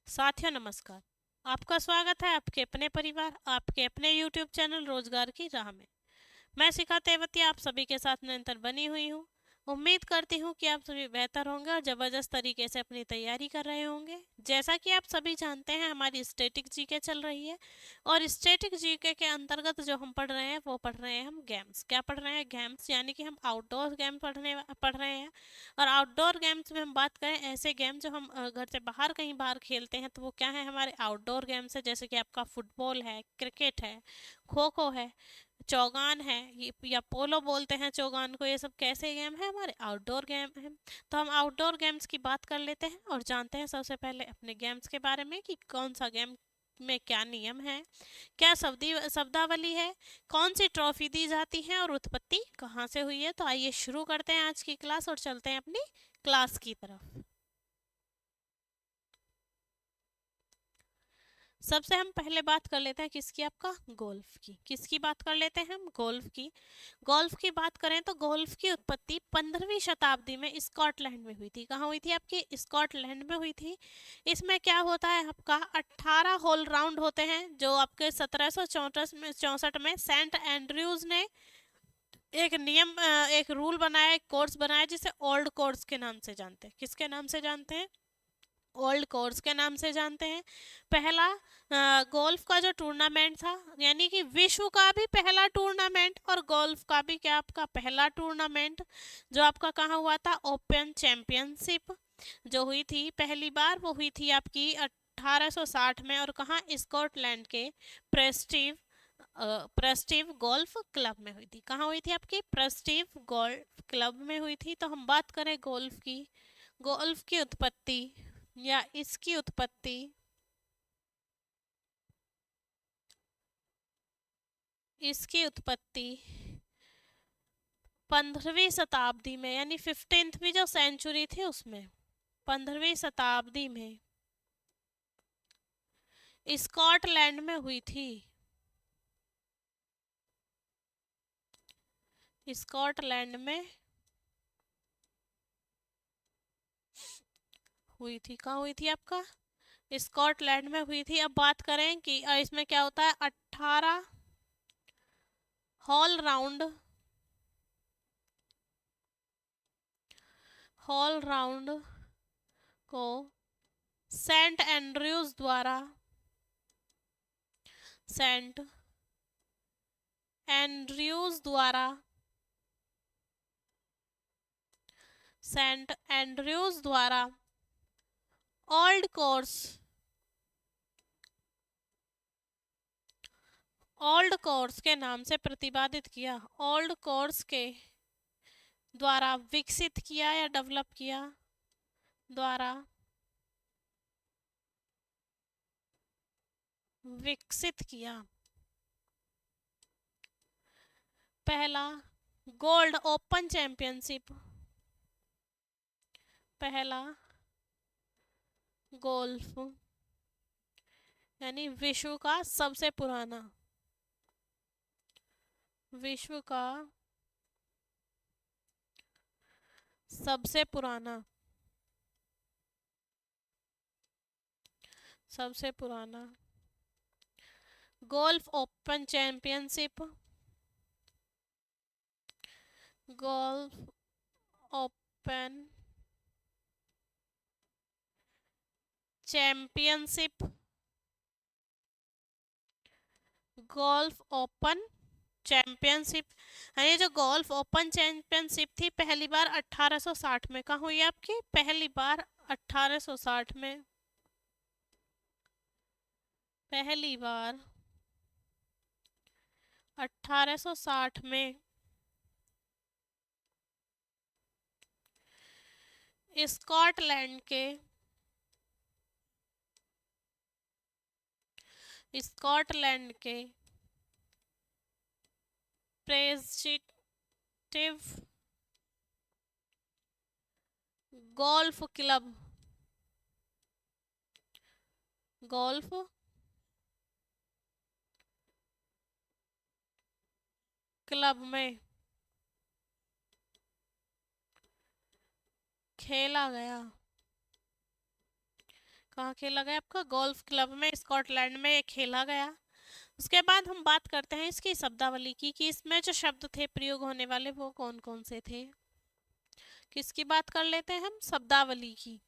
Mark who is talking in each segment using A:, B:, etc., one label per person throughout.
A: साथियों नमस्कार। आपका स्वागत है आपके अपने परिवार, आपके अपने YouTube चैनल रोजगार की राह में। मैं शिखा तेवती आप सभी के साथ निरंतर बनी हुई हूँ। उम्मीद करती हूँ कि आप सभी बेहतर होंगे और ज़बरदस्त तरीके से अपनी तैयारी कर रहे होंगे। जैसा कि आप सभी जानते हैं हमारी स्टैटिक जीके चल रही है और स्टैटिक जीके के अंतर्गत जो हम पढ़ रहे हैं वो पढ़ रहे हैं हम गेम्स। क्या पढ़ रहे हैं? गेम्स, यानी कि हम आउटडोर गेम पढ़ रहे हैं। और आउटडोर गेम्स में हम बात करें ऐसे गेम जो हम घर से बाहर कहीं बाहर खेलते हैं तो वो क्या है? हमारे आउटडोर गेम्स है, जैसे कि आपका फुटबॉल है, क्रिकेट है, खो खो है, चौगान है, या पोलो बोलते हैं चौगान को। ये सब कैसे गेम है? हमारे आउटडोर गेम है। तो हम आउटडोर गेम्स की बात कर लेते हैं और जानते हैं सबसे पहले अपने गेम्स के बारे में कि कौन सा गेम में क्या नियम है, क्या शब्दावली है, कौन सी ट्रॉफी दी जाती है और उत्पत्ति कहाँ से हुई है। तो आइए शुरू करते हैं आज की क्लास और चलते हैं अपनी क्लास की तरफ। सबसे हम पहले बात कर लेते हैं किसकी? आपका गोल्फ की। किसकी बात कर लेते हैं हम? गोल्फ की। गोल्फ की बात करें तो गोल्फ की उत्पत्ति 15वीं शताब्दी में स्कॉटलैंड में हुई थी। कहाँ हुई थी? आपकी स्कॉटलैंड में हुई थी। इसमें क्या होता है? आपका 18 होल राउंड होते हैं जो आपके 1764 में सेंट एंड्रयूज ने एक रूल बनाया, एक कोर्स बनाया जिसे ओल्ड कोर्स के नाम से जानते हैं। किसके नाम से जानते हैं? ओल्ड कोर्स के नाम से जानते हैं। पहला गोल्फ का जो टूर्नामेंट था, यानी कि विश्व का भी पहला टूर्नामेंट और गोल्फ का भी क्या आपका पहला टूर्नामेंट, जो आपका कहाँ हुआ था? ओपन चैंपियनशिप जो हुई थी पहली बार, वो हुई थी आपकी 1860 में। और कहाँ? स्कॉटलैंड के प्रेस्टिव प्रेस्टिव गोल्फ क्लब में हुई थी। कहाँ हुई थी? आपकी प्रेस्टिव गोल्फ क्लब में हुई थी। तो हम बात करें गोल्फ की। गोल्फ की उत्पत्ति या इसकी उत्पत्ति इसकी उत्पत्ति 15वीं शताब्दी में, यानी 15वीं जो सेंचुरी थी उसमें, 15वीं शताब्दी में स्कॉटलैंड में हुई थी। स्कॉटलैंड में हुई थी। कहाँ हुई थी? आपका स्कॉटलैंड में हुई थी। अब बात करें कि इसमें क्या होता है? 18 हॉल राउंड हॉल राउंड को सेंट एंड्रयूज द्वारा सेंट एंड्रयूज द्वारा सेंट एंड्रयूज द्वारा ओल्ड कोर्स ओल्ड कोर्स के नाम से प्रतिपादित किया। ओल्ड कोर्स के द्वारा विकसित किया या डेवलप किया, द्वारा विकसित किया। पहला गोल्ड ओपन चैंपियनशिप, पहला गोल्फ, यानी विश्व का सबसे पुराना golf open championship, golf open championship, golf open championship. यानी जो गोल्फ ओपन चैंपियनशिप थी पहली बार 1860 में। कहाँ हुई आपकी? पहली बार 1860 में। पहली बार 1860 में स्कॉटलैंड के स्कॉटलैंड के प्रेस्टिव गोल्फ गोल्फ क्लब में खेला गया कहाँ खेला गया? आपका गोल्फ क्लब में स्कॉटलैंड में ये खेला गया। उसके बाद हम बात करते हैं इसकी शब्दावली की कि इसमें जो शब्द थे प्रयोग होने वाले वो कौन कौन से थे। किसकी बात कर लेते हैं हम? शब्दावली की,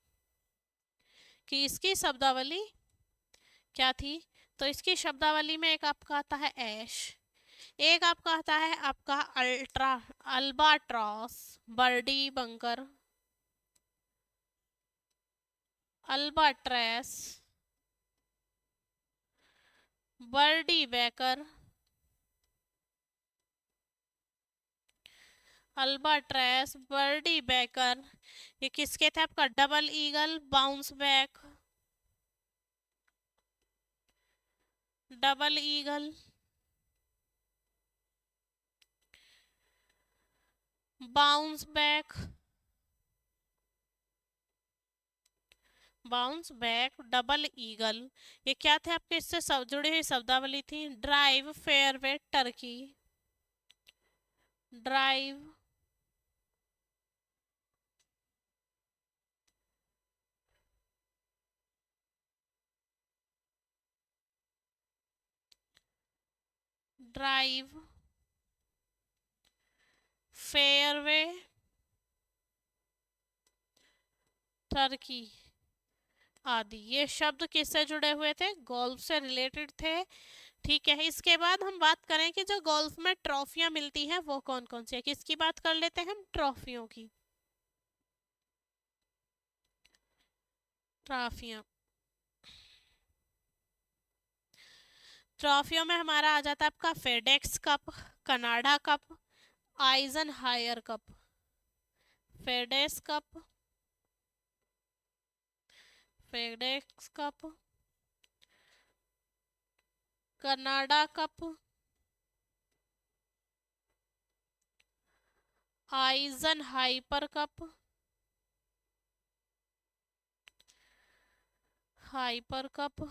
A: कि इसकी शब्दावली क्या थी। तो इसकी शब्दावली में एक आपका आता है ऐश, एक आपका आता है आपका ultra, albatross, birdie bunker, albatross, birdie backer, albatross, birdie backer. ये किसके थे? आपका double eagle, bounce back, double eagle, bounce back, bounce back, double eagle. ये क्या थे आपके? इससे सब जुड़ी हुई शब्दावली थी। Drive, fairway, Turkey, drive, drive, fairway, Turkey आदि। ये शब्द किससे जुड़े हुए थे? गोल्फ से रिलेटेड थे। ठीक है, इसके बाद हम बात करें कि जो गोल्फ में ट्रॉफियां मिलती हैं वो कौन कौन सी है। किसकी बात कर लेते हैं हम? ट्रॉफियों की। ट्रॉफियां, ट्रॉफियों में हमारा आ जाता है आपका FedEx cup, Canada cup, Eisenhower cup, FedEx cup, FedEx cup, Canada cup, Eisenhower cup, hyper cup.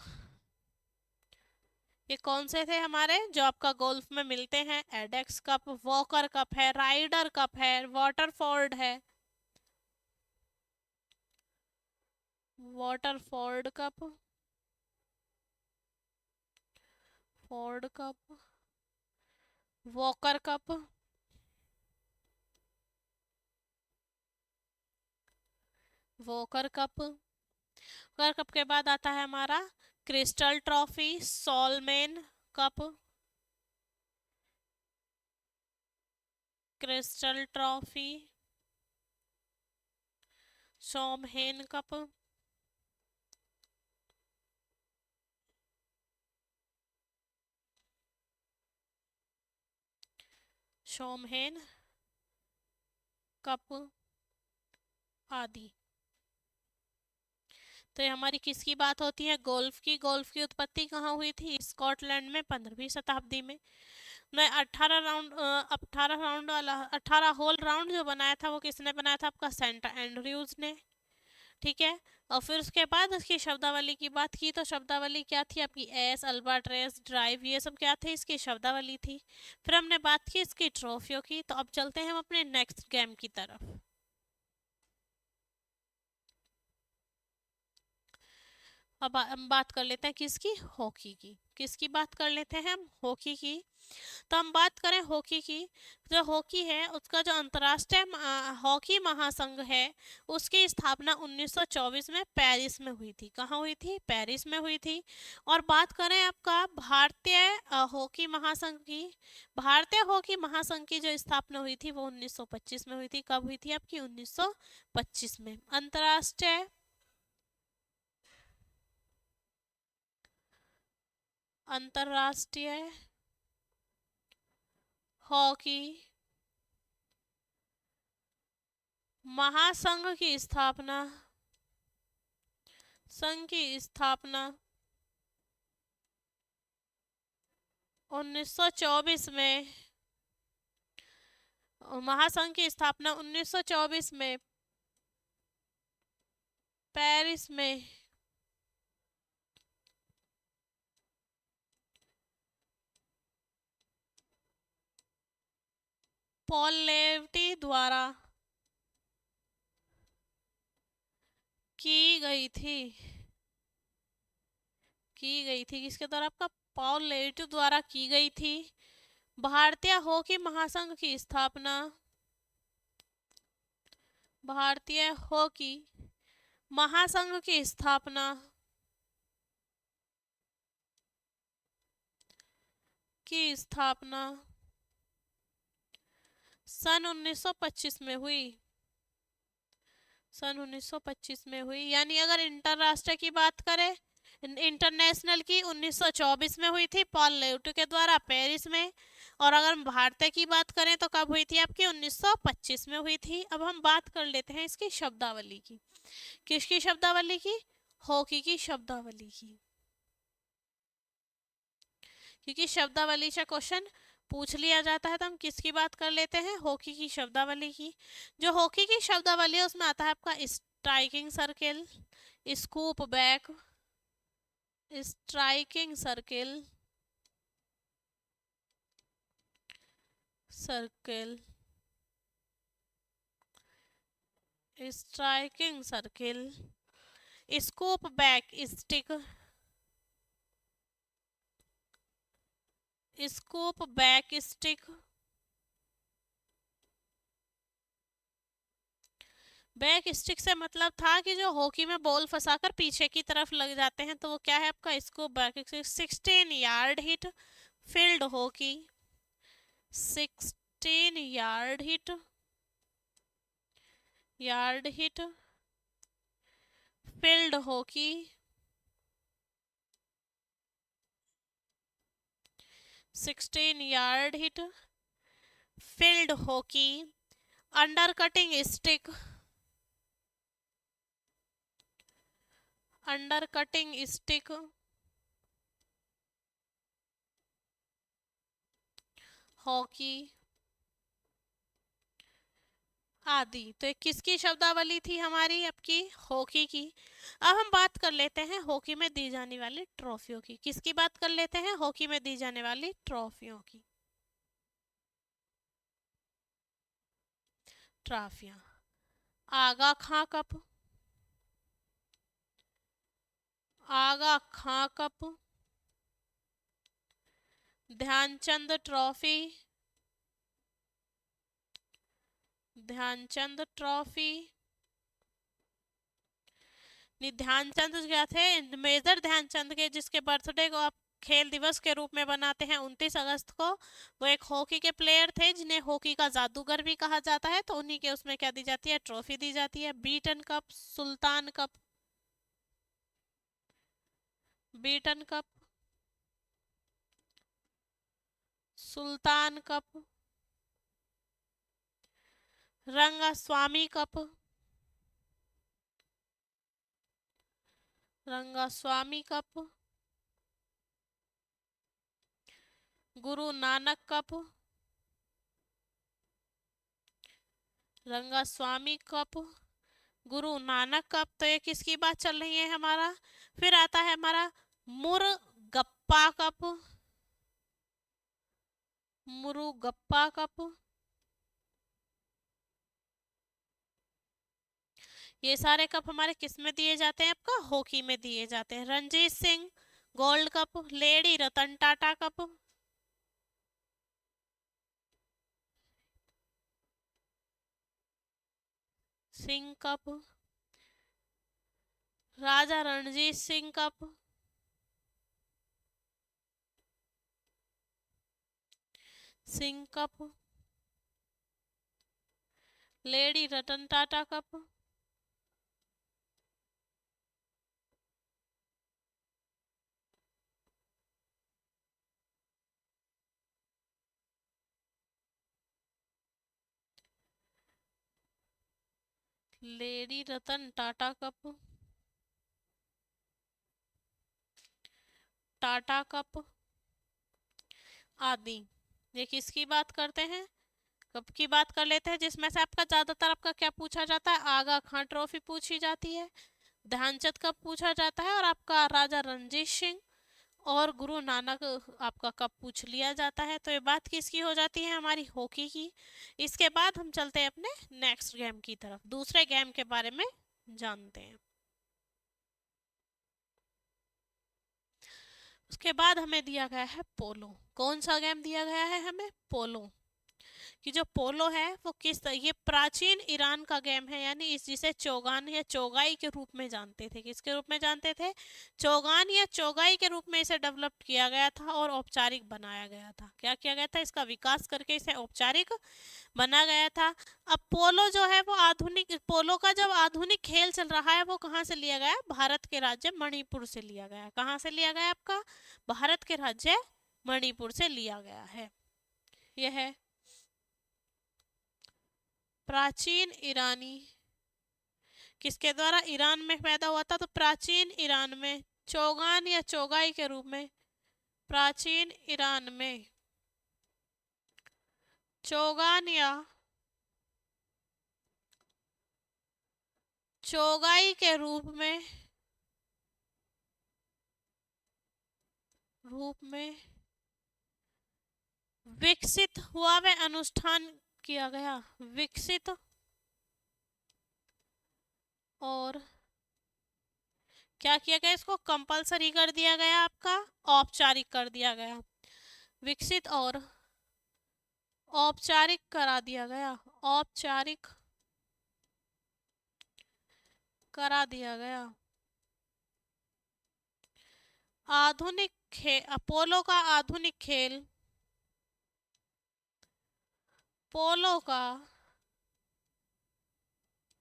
A: ये कौन से थे हमारे जो आपका गोल्फ में मिलते हैं? एडेक्स कप, वॉकर कप है, राइडर कप है, वाटरफोर्ड है, Waterford cup, Ford cup, Walker cup, Walker cup. Walker cup के बाद आता है हमारा क्रिस्टल ट्रॉफी, सॉलमैन कप, क्रिस्टल ट्रॉफी, शॉमहेन कप, शॉमहेन कप आदि। तो ये हमारी किसकी बात होती है? गोल्फ की। गोल्फ की उत्पत्ति कहाँ हुई थी? स्कॉटलैंड में 15वीं शताब्दी में। मैं 18 राउंड वाला 18 होल राउंड जो बनाया था वो किसने बनाया था? आपका सेंट एंड्रयूज ने। ठीक है। और फिर उसके बाद उसकी शब्दावली की बात की तो शब्दावली क्या थी आपकी? एस, अल्बाट्रेस, ड्राइव, ये सब क्या थे? इसकी शब्दावली थी। फिर हमने बात की इसकी ट्रॉफियों की। तो अब चलते हैं हम अपने नेक्स्ट गेम की तरफ। अब हम बात कर लेते हैं किसकी? हॉकी की। किसकी बात कर लेते हैं हम? हॉकी की। तो हम बात करें हॉकी की। जो हॉकी है उसका जो अंतर्राष्ट्रीय हॉकी महासंघ है उसकी स्थापना 1924 में पेरिस में हुई थी। कहाँ हुई थी? पेरिस में हुई थी। और बात करें आपका भारतीय हॉकी महासंघ की। भारतीय हॉकी महासंघ की जो स्थापना हुई थी वो 1925 में हुई थी। कब हुई थी आपकी? 1925 में। अंतर्राष्ट्रीय अंतर्राष्ट्रीय हॉकी महासंघ की स्थापना, संघ की स्थापना 1924 में, महासंघ की स्थापना 1924 में पेरिस में पॉल लेवटी द्वारा की गई थी। की गई थी किसके द्वारा? आपका पॉल लेविट द्वारा की गई थी। भारतीय हॉकी महासंघ की स्थापना, भारतीय हॉकी महासंघ की स्थापना सन 1925 में हुई। सन 1925 में हुई। यानी अगर इंटरराष्ट्रीय की बात करें, इंटरनेशनल की 1924 में हुई थी पॉल लेविट के द्वारा पेरिस में। और अगर हम भारतीय की बात करें तो कब हुई थी आपकी? 1925 में हुई थी। अब हम बात कर लेते हैं इसकी शब्दावली की। किसकी शब्दावली की? हॉकी की शब्दावली की। क्योंकि शब्दावली से क्वेश्चन पूछ लिया जाता है तो हम किसकी बात कर लेते हैं? हॉकी की शब्दावली की। जो हॉकी की शब्दावली है उसमें आता है आपका striking circle, scoop back, striking circle, striking circle, scoop back stick, scoop back stick. Back stick से मतलब था कि जो हॉकी में बॉल फंसाकर पीछे की तरफ लग जाते हैं, तो वो क्या है आपका? Scoop back stick. 16 yard hit field hockey, 16 yard hit field hockey, 16 yard hit field hockey, under cutting stick, under cutting stick, hockey आदि। तो एक किसकी शब्दावली थी हमारी? आपकी हॉकी की। अब हम बात कर लेते हैं हॉकी में दी जाने वाली ट्रॉफियों की। किसकी बात कर लेते हैं? हॉकी में दी जाने वाली ट्रॉफियों की। ट्रॉफियां: Aga Khan cup, Aga Khan cup, Dhyan Chand trophy, Dhyan Chand trophy. Dhyan Chand क्या थे? मेजर ध्यानचंद के, जिसके बर्थडे को आप खेल दिवस के रूप में बनाते हैं 29 अगस्त को। वो एक हॉकी के प्लेयर थे जिन्हें हॉकी का जादूगर भी कहा जाता है। तो उन्हीं के उसमें क्या दी जाती है? ट्रॉफी दी जाती है। Beighton cup, Sultan cup, Beighton cup, Sultan cup, Rangaswamy cup, Rangaswamy cup, Guru Nanak cup, Rangaswamy cup, Guru Nanak cup. तो ये किसकी बात चल रही है हमारा? फिर आता है हमारा मुरगप्पा कप, मुरुगप्पा कप। ये सारे कप हमारे किस में दिए जाते हैं? आपका हॉकी में दिए जाते हैं। Ranjit Singh gold cup, lady Ratan Tata cup, Singh cup, Raja Ranjit Singh cup, Singh cup, lady Ratan Tata cup, lady Ratan Tata cup, Tata cup आदि। ये किसकी बात करते हैं? कप की बात कर लेते हैं, जिसमें से आपका ज्यादातर आपका क्या पूछा जाता है? आगा खां ट्रॉफी पूछी जाती है, ध्यानचंद कप पूछा जाता है, और आपका राजा रणजीत सिंह और गुरु नानक आपका कप पूछ लिया जाता है। तो ये बात किसकी हो जाती है? हमारी हॉकी की। इसके बाद हम चलते हैं अपने नेक्स्ट गेम की तरफ, दूसरे गेम के बारे में जानते हैं। उसके बाद हमें दिया गया है पोलो। कौन सा गेम दिया गया है हमें? पोलो। कि जो पोलो है वो ये प्राचीन ईरान का गेम है, यानी इस जिसे चौगान या चौगाई के रूप में जानते थे। किसके रूप में जानते थे? चौगान या चौगाई के रूप में इसे डेवलप किया गया था और औपचारिक बनाया गया था। क्या किया गया था? इसका विकास करके इसे औपचारिक बना गया था। अब पोलो जो है वो आधुनिक, पोलो का जब आधुनिक खेल चल रहा है वो कहाँ से लिया गया? भारत के राज्य मणिपुर से लिया गया। कहाँ से लिया गया आपका? भारत के राज्य मणिपुर से लिया गया है। यह है प्राचीन ईरानी, किसके द्वारा? ईरान में पैदा हुआ था, तो प्राचीन ईरान में चौगान या चौगाई के रूप में, प्राचीन ईरान में चौगान या चौगाई के रूप में विकसित हुआ व अनुष्ठान किया गया। विकसित और क्या किया गया? इसको कंपलसरी कर दिया गया, आपका औपचारिक कर दिया गया। विकसित और औपचारिक करा दिया गया। औपचारिक करा दिया गया। आधुनिक पोलो का आधुनिक खेल, पोलो का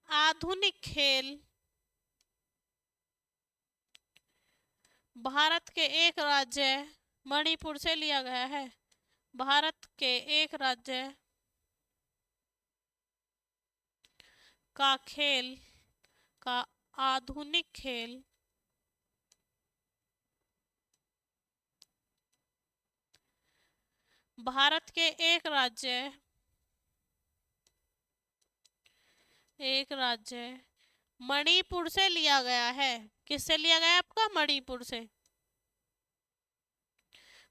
A: आधुनिक खेल भारत के एक राज्य मणिपुर से लिया गया है। भारत के एक राज्य का खेल का आधुनिक खेल भारत के एक राज्य मणिपुर से लिया गया है। किससे लिया गया आपका? मणिपुर से,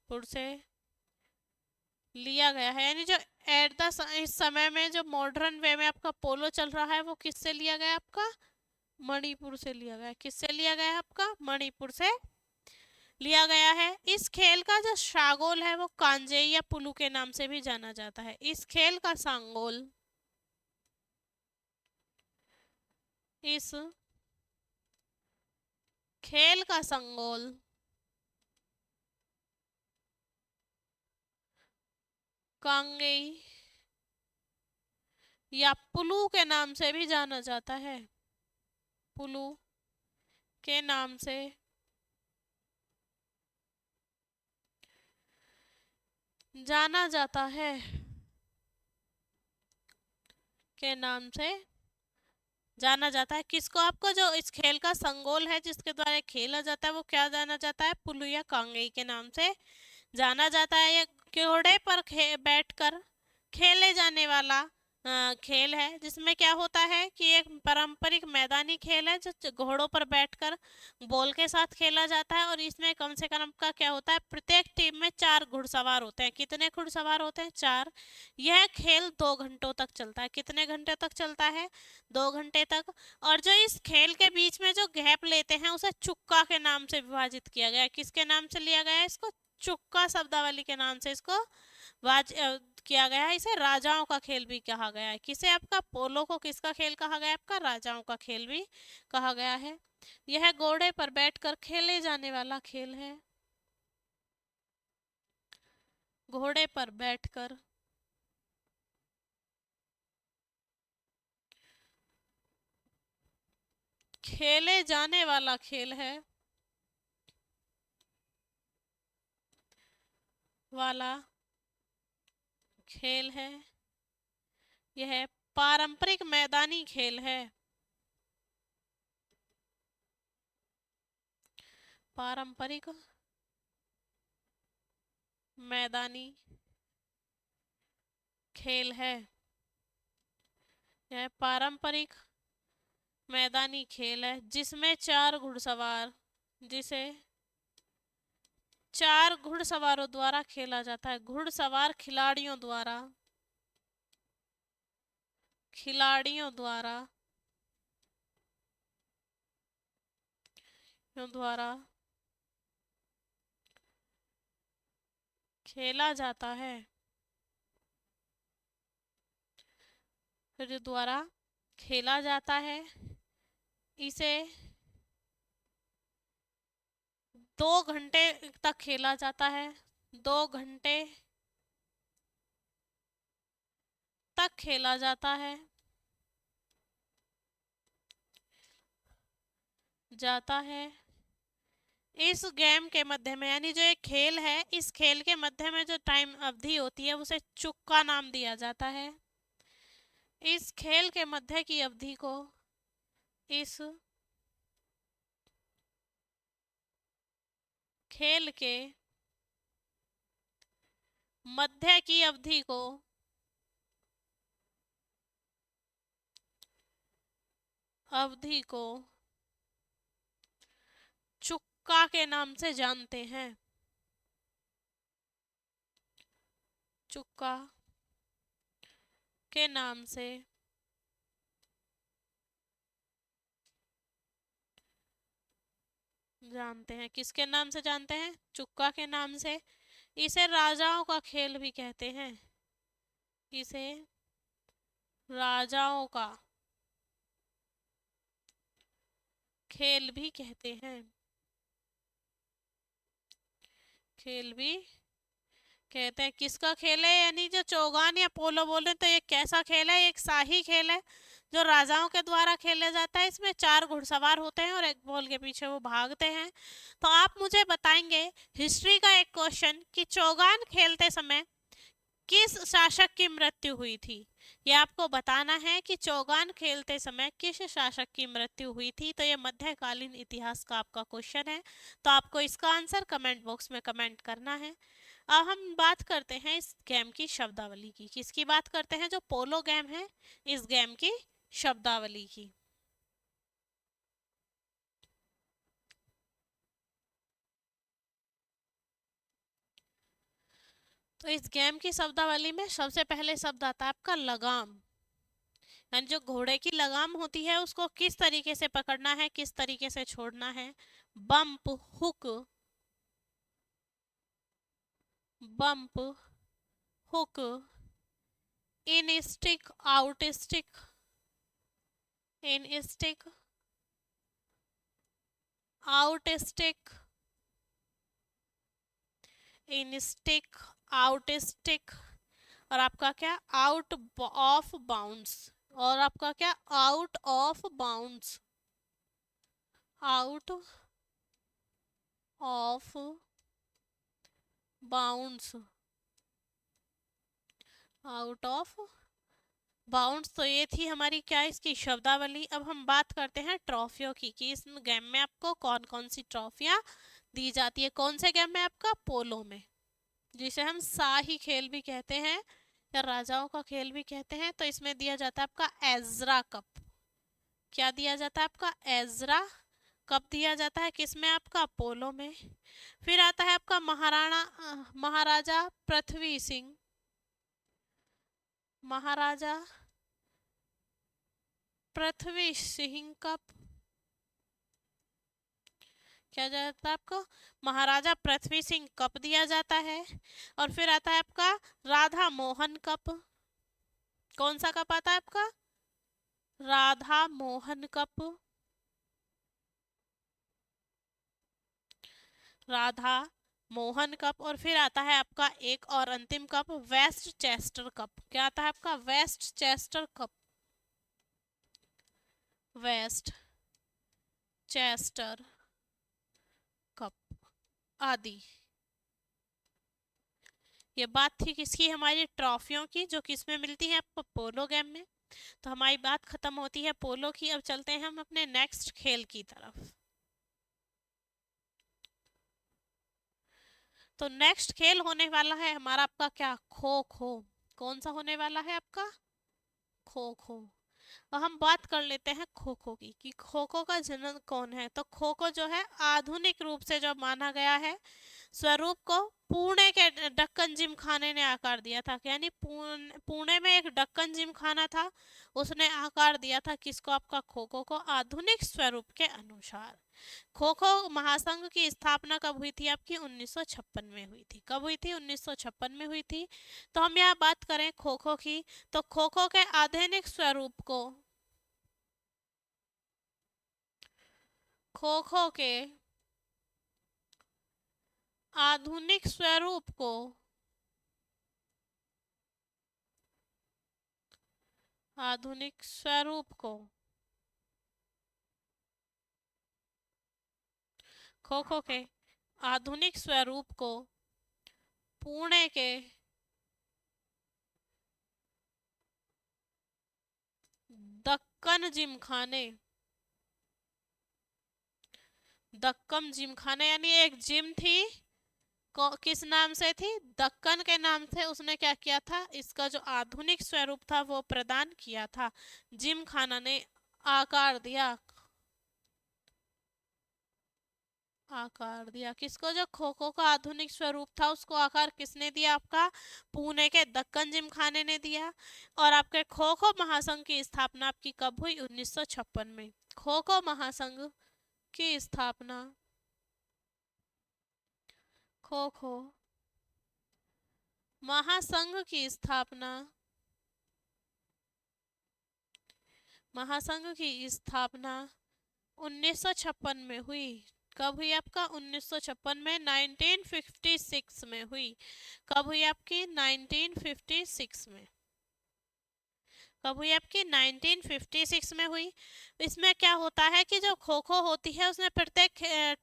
A: पुर से लिया गया है। यानी जो एट द इस समय में जो मॉडर्न वे में आपका पोलो चल रहा है वो किससे लिया गया आपका? मणिपुर से लिया गया। किससे लिया गया आपका? मणिपुर से लिया गया है। इस खेल का जो शागोल है वो कांजे या पुलू के नाम से भी जाना जाता है। इस खेल का सांगोल, इस खेल का संगोल कांगेई या पुलू के नाम से भी जाना जाता है। पुलू के नाम से जाना जाता है। के नाम से जाना जाता है। किसको? आपको जो इस खेल का संगोल है जिसके द्वारा खेला जाता है वो क्या जाना जाता है? पुलू या कांगेई के नाम से जाना जाता है। ये घोड़े पर बैठकर खेले जाने वाला खेल है, जिसमें क्या होता है कि एक पारंपरिक मैदानी खेल है जो घोड़ों पर बैठकर बॉल के साथ खेला जाता है। और इसमें कम से कम का क्या होता है? प्रत्येक टीम में 4 घुड़सवार होते हैं। कितने घुड़सवार होते हैं? 4। यह खेल 2 घंटों तक चलता है। कितने घंटे तक चलता है? 2 घंटे तक। और जो इस खेल के बीच में जो गैप लेते हैं उसे चुक्का के नाम से विभाजित किया गया है। किसके नाम से लिया गया है इसको? चुक्का शब्दावली के नाम से इसको किया गया है। इसे राजाओं का खेल भी कहा गया है। किसे? आपका पोलो को किसका खेल कहा गया है? आपका राजाओं का खेल भी कहा गया है। यह घोड़े पर बैठकर खेले जाने वाला खेल है। घोड़े पर बैठकर खेले जाने वाला खेल है। वाला खेल है। यह पारंपरिक मैदानी खेल है। पारंपरिक मैदानी खेल है। यह पारंपरिक मैदानी खेल है जिसमें 4 घुड़सवार, जिसे 4 घुड़सवारों द्वारा खेला जाता है। घुड़सवार खिलाड़ियों द्वारा, खिलाड़ियों द्वारा द्वारा खेला जाता है, फिर द्वारा खेला जाता है, इसे 2 घंटे तक खेला जाता है, 2 घंटे तक खेला जाता है, जाता है। इस गेम के मध्य में, यानी जो एक खेल है, इस खेल के मध्य में जो टाइम अवधि होती है उसे चुक्का नाम दिया जाता है। इस खेल के मध्य की अवधि को, इस खेल के मध्य की अवधि को चुक्का के नाम से जानते हैं, चुक्का के नाम से जानते हैं। किसके नाम से जानते हैं? चुक्का के नाम से। इसे राजाओं का खेल भी कहते हैं, इसे राजाओं का खेल भी कहते हैं, खेल भी कहते हैं। किसका खेल है? यानी जो चौगान या पोलो बोले तो ये कैसा खेल है? एक शाही खेल है जो राजाओं के द्वारा खेला जाता है। इसमें 4 घुड़सवार होते हैं और एक बॉल के पीछे वो भागते हैं। तो आप मुझे बताएंगे हिस्ट्री का एक क्वेश्चन कि चौगान खेलते समय किस शासक की मृत्यु हुई थी। ये आपको बताना है कि चौगान खेलते समय किस शासक की मृत्यु हुई थी। तो ये मध्यकालीन इतिहास का आपका क्वेश्चन है, तो आपको इसका आंसर कमेंट बॉक्स में कमेंट करना है। अब हम बात करते हैं इस गेम की शब्दावली की। किसकी बात करते हैं? जो पोलो गेम है, इस गेम की शब्दावली की। तो इस गेम की शब्दावली में सबसे पहले शब्द आता है आपका लगाम। यानी जो घोड़े की लगाम होती है उसको किस तरीके से पकड़ना है, किस तरीके से छोड़ना है। बम्प, हुक, बम्प, हुक, इन स्टिक, आउट स्टिक, इन स्टिक, आउट स्टिक, इन स्टिक, आउट स्टिक, और आपका क्या? आउट ऑफ बाउंड्स, और आपका क्या? Out of bounds, out of bounds, out of bounds. तो ये थी हमारी क्या? इसकी शब्दावली। अब हम बात करते हैं ट्रॉफियों की कि इस गेम में आपको कौन कौन सी ट्रॉफियां दी जाती है। कौन से गेम में? आपका पोलो में, जिसे हम शाही खेल भी कहते हैं या राजाओं का खेल भी कहते हैं। तो इसमें दिया जाता है आपका एजरा कप। क्या दिया जाता है? आपका एजरा कप दिया जाता है। किसमें? आपका पोलो में। फिर आता है आपका महाराजा पृथ्वी सिंह, महाराजा पृथ्वी सिंह कप। क्या जाता है आपको? महाराजा पृथ्वी सिंह कप दिया जाता है। और फिर आता है आपका राधा मोहन कप। कौन सा कप आता है आपका? Radha Mohan cup, Radha Mohan cup. और फिर आता है आपका एक और अंतिम कप, वेस्ट चेस्टर कप। क्या आता है आपका? Westchester cup, Westchester cup आदि। ये बात थी किसकी? हमारी ट्रॉफियों की, जो किसमें मिलती है? आपको पोलो गेम में। तो हमारी बात खत्म होती है पोलो की। अब चलते हैं हम अपने नेक्स्ट खेल की तरफ। तो नेक्स्ट खेल होने वाला है हमारा आपका क्या? खो खो। कौन सा होने वाला है आपका? खो खो। और हम बात कर लेते हैं खो खो की कि खो खो का जनक कौन है। तो खो खो जो है आधुनिक रूप से जो माना गया है, स्वरूप को पुणे के दक्कन जिम खाने ने आकार दिया था। यानी पुणे में एक दक्कन जिम खाना था, उसने आकार दिया था किसको? आपका खो खो को आधुनिक स्वरूप के अनुसार। खो खो महासंघ की स्थापना कब हुई थी आपकी? 1956 में हुई थी। कब हुई थी? 1956 में हुई थी। तो हम यहाँ बात करें खो खो की, तो खो खो के आधुनिक स्वरूप को, खो खो के आधुनिक स्वरूप को, आधुनिक स्वरूप को, खो खो के आधुनिक स्वरूप को पुणे के दक्कन जिमखाने, दक्कन जिमखाने यानी एक जिम थी, किस नाम से थी? दक्कन के नाम से। उसने क्या किया था? इसका जो आधुनिक स्वरूप था वो प्रदान किया था। जिम खाना ने आकार दिया, आकार दिया किसको? जो खो खो का आधुनिक स्वरूप था उसको आकार किसने दिया? आपका पुणे के दक्कन जिमखाने ने दिया। और आपके खो खो महासंघ की स्थापना आपकी कब हुई? 1956 में। खो खो महासंघ की स्थापना, खो खो महासंघ की स्थापना, महासंघ की स्थापना 1956 में हुई। कब हुई आपका? 1956 में, 1956 में हुई। कब हुई आपकी? 1956 में। कब हुई आपकी? 1956 में हुई। इसमें क्या होता है कि जो खो खो होती है उसमें प्रत्येक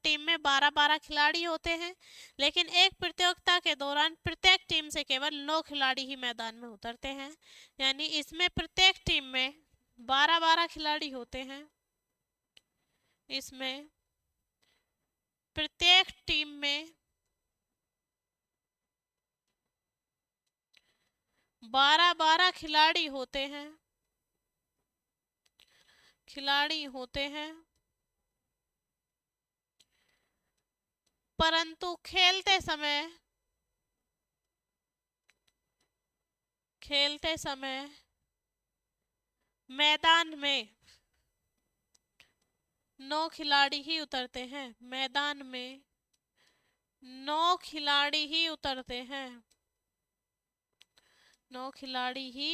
A: टीम में 12-12 खिलाड़ी होते हैं, लेकिन एक प्रतियोगिता के दौरान प्रत्येक टीम से केवल 9 खिलाड़ी ही मैदान में उतरते हैं। यानी इसमें प्रत्येक टीम में 12-12 खिलाड़ी होते हैं। इसमें प्रत्येक टीम में 12-12 खिलाड़ी होते हैं, खिलाड़ी होते हैं। परंतु खेलते समय मैदान में 9 खिलाड़ी ही उतरते हैं। मैदान में 9 खिलाड़ी ही उतरते हैं, 9 खिलाड़ी ही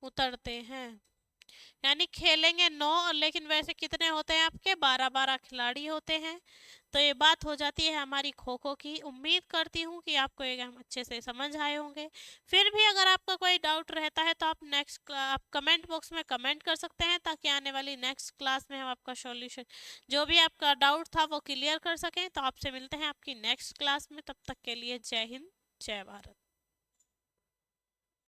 A: उतरते हैं। यानी खेलेंगे 9, लेकिन वैसे कितने होते हैं आपके? 12-12 खिलाड़ी होते हैं। तो ये बात हो जाती है हमारी खो खो की। उम्मीद करती हूँ कि आपको ये गेम अच्छे से समझ आए होंगे। फिर भी अगर आपका कोई डाउट रहता है तो आप कमेंट बॉक्स में कमेंट कर सकते हैं, ताकि आने वाली नेक्स्ट क्लास में हम आपका सॉल्यूशन, जो भी आपका डाउट था वो क्लियर कर सकें। तो आपसे मिलते हैं आपकी नेक्स्ट क्लास में। तब तक के लिए जय हिंद, जय भारत।